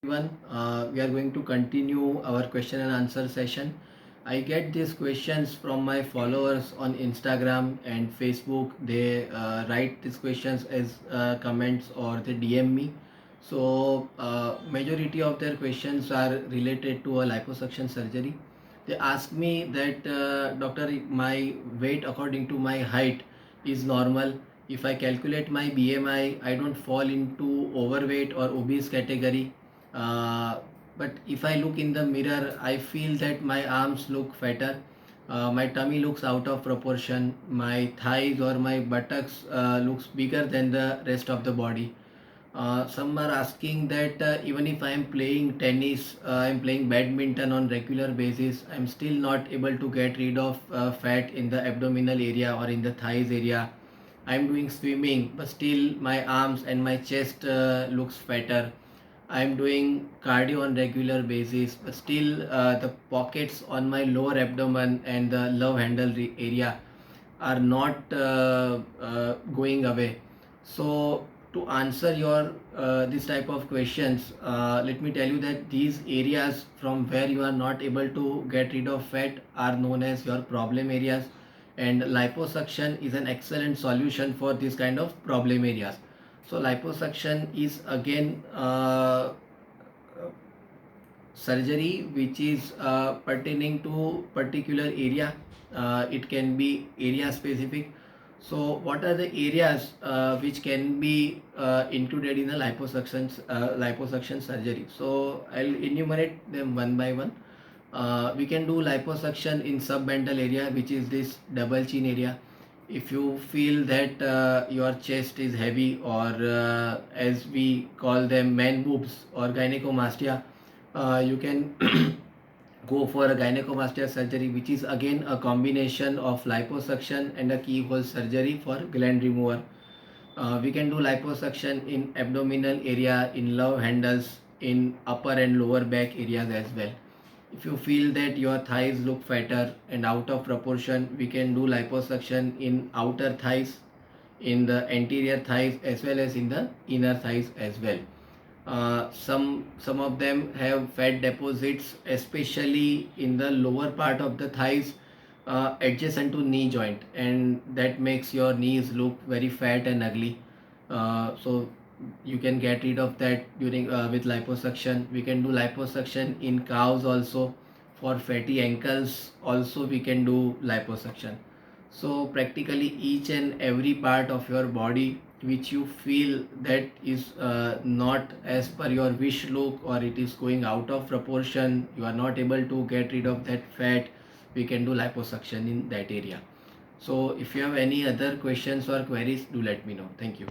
Everyone. We are going to continue our question and answer session. I get these questions from my followers on Instagram and Facebook. They write these questions as comments or they DM me. So, majority of their questions are related to a liposuction surgery. They ask me that, doctor, my weight according to my height is normal. If I calculate my BMI, I don't fall into overweight or obese category. uh, but if I look in the mirror, I feel that my arms look fatter, my tummy looks out of proportion, my thighs or my buttocks looks bigger than the rest of the body. Some are asking that even if I am playing tennis, I am playing badminton on regular basis, I am still not able to get rid of fat in the abdominal area or in the thighs area. I am doing swimming, but still my arms and my chest looks fatter. I am doing cardio on regular basis, but still the pockets on my lower abdomen and the love handle area are not going away. So to answer your this type of questions, let me tell you that these areas from where you are not able to get rid of fat are known as your problem areas, and liposuction is an excellent solution for this kind of problem areas. So liposuction is again surgery which is pertaining to particular area. It can be area specific. So what are the areas which can be included in the liposuction surgery? So I'll enumerate them one by one. We can do liposuction in submental area, which is this double chin area. If you feel that your chest is heavy, or as we call them man boobs or gynecomastia, you can go for a gynecomastia surgery, which is again a combination of liposuction and a keyhole surgery for gland removal. We can do liposuction in abdominal area, in love handles, in upper and lower back areas as well. If you feel that your thighs look fatter and out of proportion, we can do liposuction in outer thighs, in the anterior thighs, as well as in the inner thighs as well. Some of them have fat deposits, especially in the lower part of the thighs, adjacent to knee joint, and that makes your knees look very fat and ugly. So you can get rid of that during with liposuction. We can do liposuction in calves also. For fatty ankles also we can do liposuction. So practically each and every part of your body which you feel that is not as per your wish look, or it is going out of proportion, you are not able to get rid of that fat, we can do liposuction in that area. So if you have any other questions or queries, do let me know. Thank you.